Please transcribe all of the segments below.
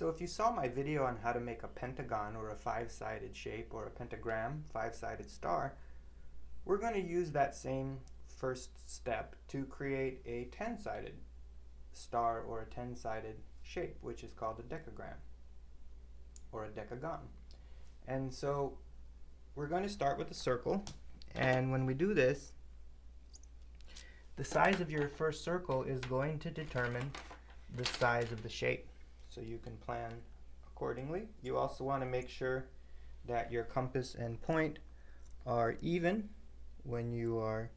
So if you saw my video on how to make a pentagon or a five-sided shape or a pentagram, five-sided star, we're going to use that same first step to create a 10-sided star or a 10-sided shape, which is called a decagram or a decagon. And so we're going to start with a circle, and when we do this, the size of your first circle is going to determine the size of the shape. So you can plan accordingly. You also want to make sure that your compass and point are even when you are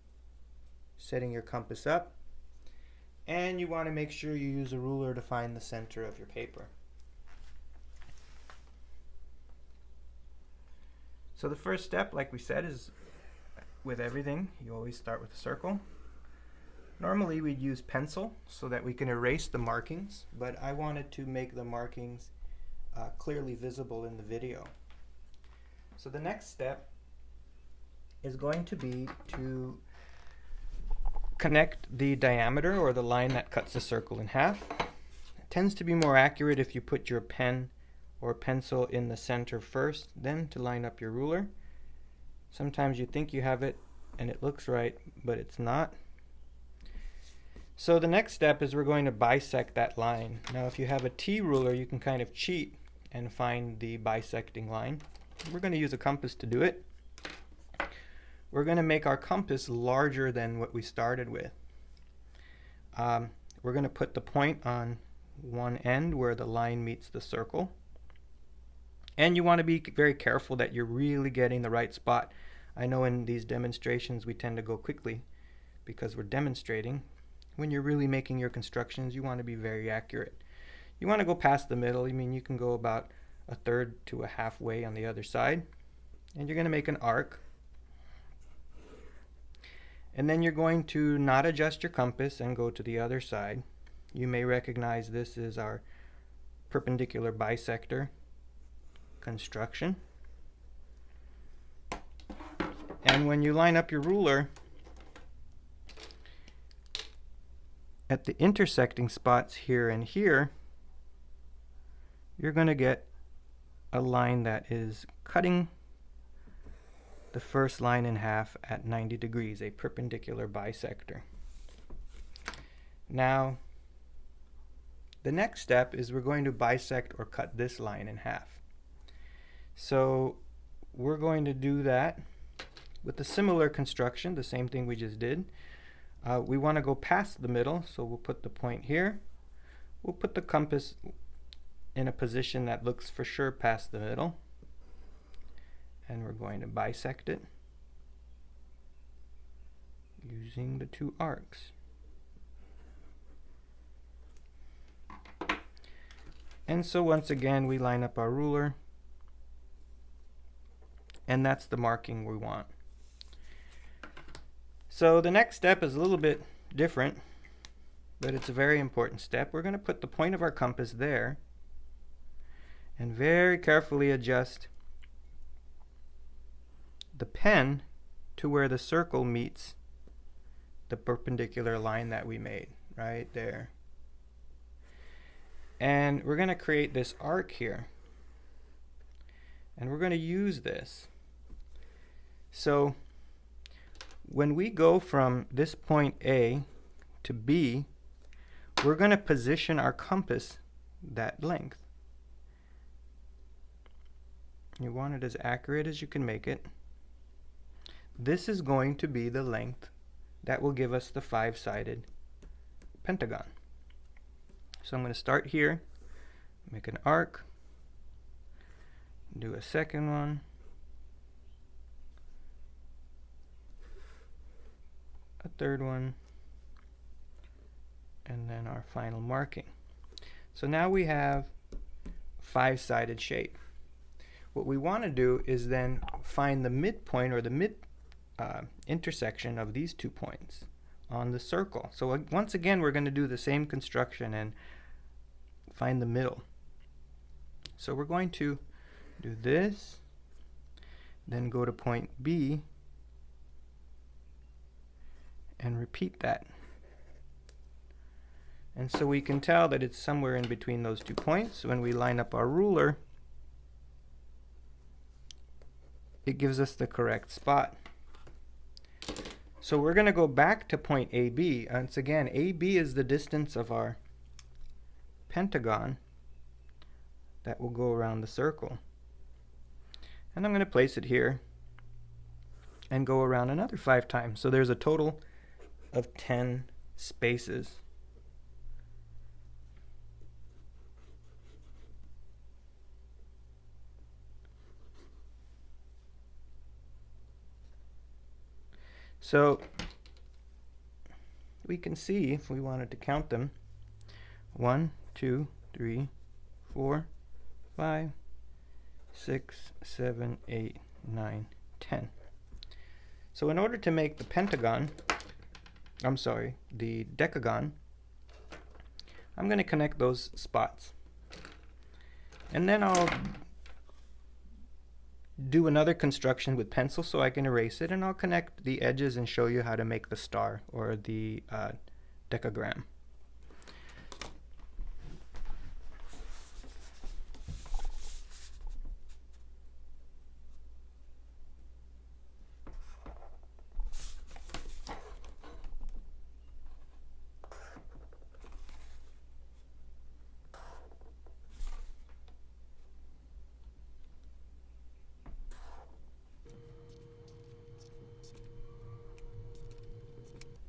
setting your compass up, and you want to make sure you use a ruler to find the center of your paper. So the first step, like we said, is with everything, you always start with a circle. Normally we'd use pencil so that we can erase the markings, but I wanted to make the markings clearly visible in the video. So the next step is going to be to connect the diameter, or the line that cuts the circle in half. It tends to be more accurate if you put your pen or pencil in the center first, then to line up your ruler. Sometimes you think you have it and it looks right, but it's not. So the next step is we're going to bisect that line. Now if you have a T ruler, you can kind of cheat and find the bisecting line. We're going to use a compass to do it. We're going to make our compass larger than what we started with. We're going to put the point on one end where the line meets the circle. And you want to be very careful that you're really getting the right spot. I know in these demonstrations we tend to go quickly because we're demonstrating. When you're really making your constructions, you want to be very accurate. You want to go past the middle. I mean, you can go about a third to a halfway on the other side. And you're going to make an arc. And then you're going to not adjust your compass and go to the other side. You may recognize this is our perpendicular bisector construction. And when you line up your ruler, at the intersecting spots here and here, you're going to get a line that is cutting the first line in half at 90 degrees, a perpendicular bisector. Now, the next step is we're going to bisect or cut this line in half. So we're going to do that with a similar construction, the same thing we just did. We want to go past the middle, so we'll put the point here. We'll put the compass in a position that looks for sure past the middle. And we're going to bisect it using the two arcs. And so once again we line up our ruler, and that's the marking we want. So the next step is a little bit different, but it's a very important step. We're going to put the point of our compass there and very carefully adjust the pen to where the circle meets the perpendicular line that we made right there. And we're going to create this arc here, and we're going to use this. So when we go from this point A to B, we're going to position our compass that length. You want it as accurate as you can make it. This is going to be the length that will give us the five-sided pentagon. So I'm going to start here, make an arc, do a second one, a third one, and then our final marking. So now we have a five-sided shape. What we want to do is then find the midpoint, or the intersection of these 2 points on the circle. So once again we're going to do the same construction and find the middle. So we're going to do this, then go to point B and repeat that. And so we can tell that it's somewhere in between those 2 points. When we line up our ruler, it gives us the correct spot. So we're going to go back to point AB. Once again, AB is the distance of our pentagon that will go around the circle. And I'm going to place it here and go around another 5 times. So there's a total of 10 spaces. So we can see, if we wanted to count them, 1, 2, 3, 4, 5, 6, 7, 8, 9, 10. So in order to make the pentagon, the decagon, I'm going to connect those spots. And then I'll do another construction with pencil so I can erase it, and I'll connect the edges and show you how to make the star or the decagram.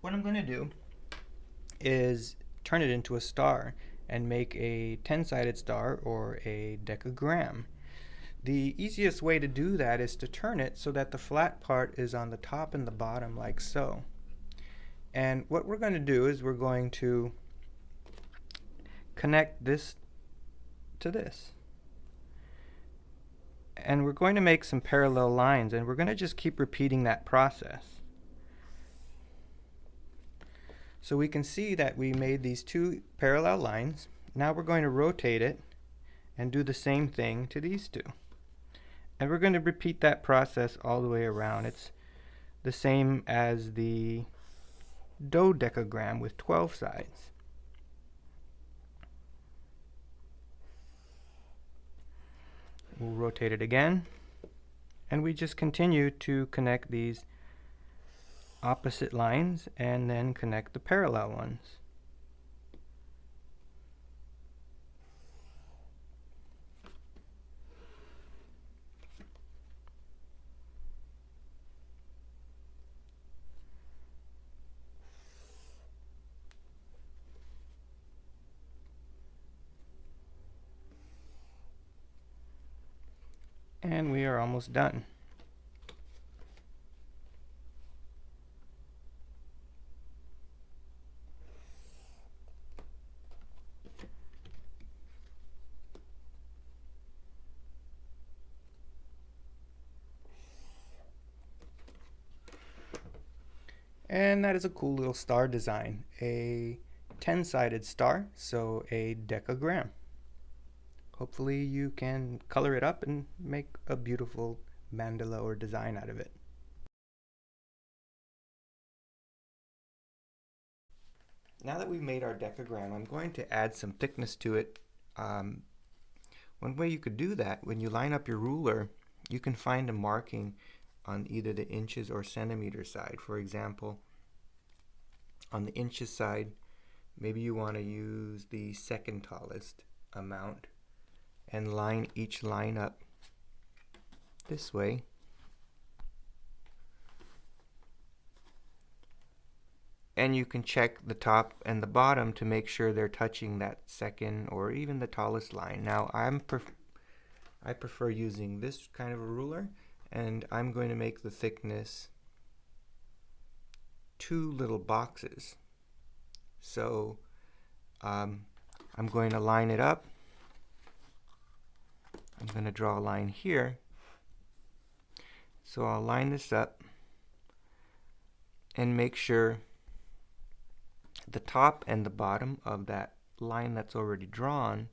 What I'm going to do is turn it into a star and make a 10-sided star or a decagram. The easiest way to do that is to turn it so that the flat part is on the top and the bottom like so. And what we're going to do is we're going to connect this to this. And we're going to make some parallel lines, and we're going to just keep repeating that process. So we can see that we made these 2 parallel lines. Now we're going to rotate it and do the same thing to these 2. And we're going to repeat that process all the way around. It's the same as the dodecagram with 12 sides. We'll rotate it again, and we just continue to connect these opposite lines and then connect the parallel ones. And we are almost done. And that is a cool little star design, a 10-sided star, so a decagram. Hopefully you can color it up and make a beautiful mandala or design out of it. Now that we've made our decagram, I'm going to add some thickness to it. One way you could do that, when you line up your ruler, you can find a marking on either the inches or centimeter side. For example, on the inches side, maybe you want to use the second tallest amount and line each line up this way. And you can check the top and the bottom to make sure they're touching that second or even the tallest line. Now I prefer using this kind of a ruler, and I'm going to make the thickness 2 little boxes. So I'm going to line it up. I'm going to draw a line here. So I'll line this up and make sure the top and the bottom of that line that's already drawn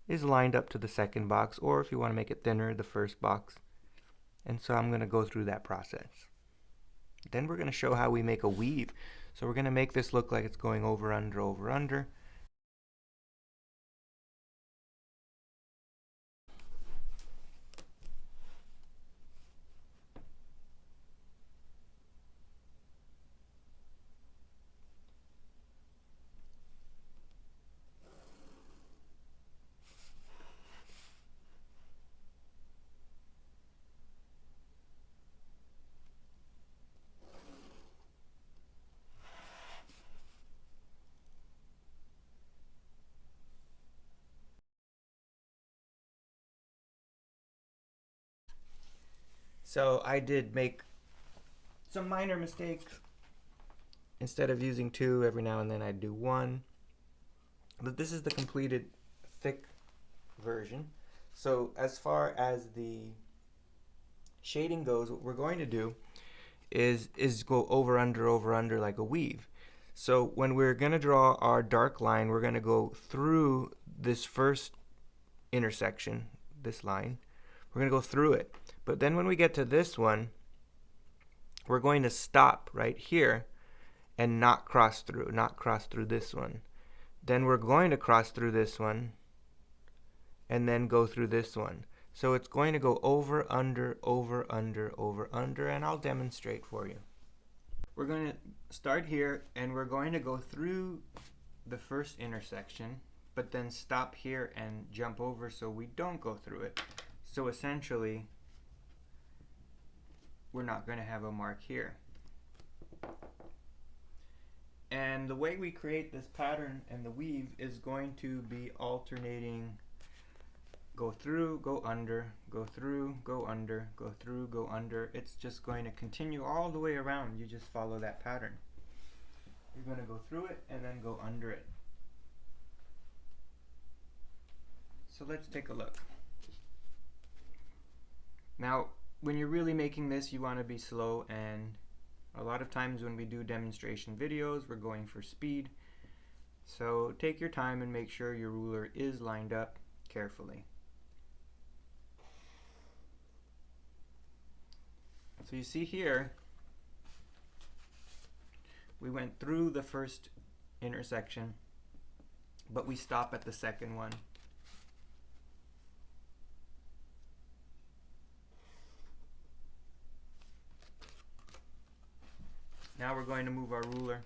is lined up to the second box, or if you want to make it thinner, the first box. And so I'm going to go through that process. Then we're going to show how we make a weave. So we're going to make this look like it's going over, under, over, under. So I did make some minor mistakes. Instead of using 2, every now and then I'd do 1. But this is the completed thick version. So as far as the shading goes, what we're going to do is go over, under like a weave. So when we're going to draw our dark line, we're going to go through this first intersection, this line. We're going to go through it. But then when we get to this one, we're going to stop right here and not cross through this one. Then we're going to cross through this one and then go through this one. So it's going to go over, under, and I'll demonstrate for you. We're going to start here and we're going to go through the first intersection, but then stop here and jump over so we don't go through it. So essentially, we're not going to have a mark here. And the way we create this pattern and the weave is going to be alternating go through, go under, go through, go under, go through, go under. It's just going to continue all the way around. You just follow that pattern. You're going to go through it and then go under it. So let's take a look. Now, when you're really making this, you want to be slow, and a lot of times when we do demonstration videos, we're going for speed. So take your time and make sure your ruler is lined up carefully. So you see here, we went through the first intersection, but we stop at the second one. Now we're going to move our ruler.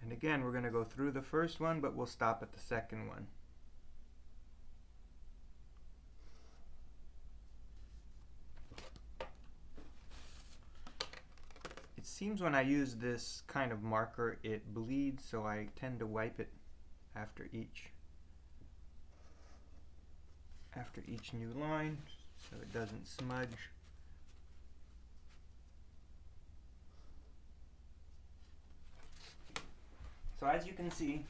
And again, we're going to go through the first one, but we'll stop at the second one. It seems when I use this kind of marker, it bleeds, so I tend to wipe it after each new line, so it doesn't smudge. So as you can see,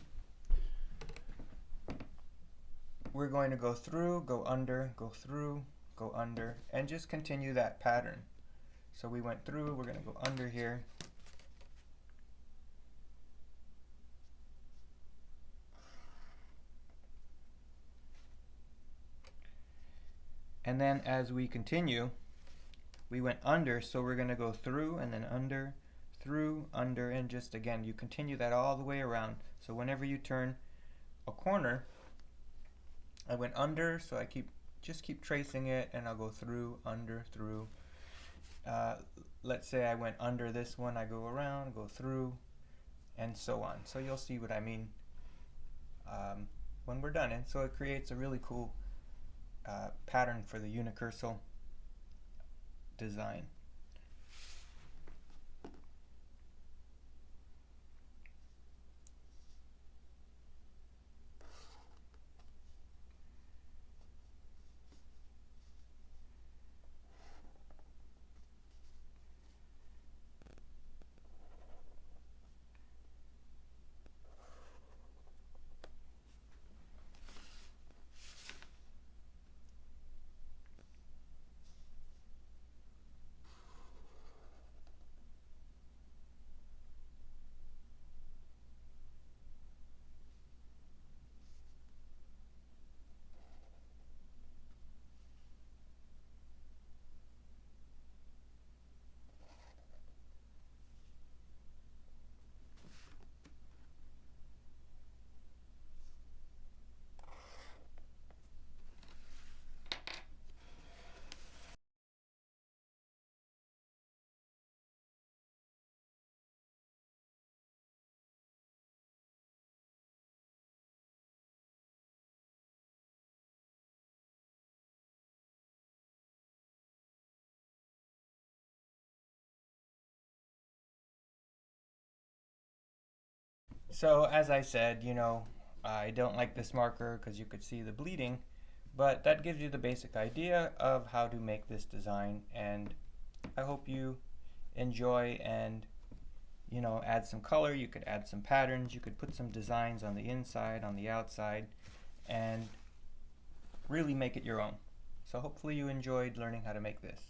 we're going to go through, go under, go through, go under, and just continue that pattern. So we went through, we're going to go under here. And then as we continue, we went under, so we're going to go through and then under, through, under, and just again, you continue that all the way around. So whenever you turn a corner, I went under, so I just keep tracing it, and I'll go through, under, through. Let's say I went under this one, I go around, go through, and so on. So you'll see what I mean when we're done. And so it creates a really cool pattern for the unicursal design. So as I said, I don't like this marker because you could see the bleeding, But that gives you the basic idea of how to make this design, and I hope you enjoy and add some color. You could add some patterns, you could put some designs on the inside, on the outside, and really make it your own. So hopefully you enjoyed learning how to make this.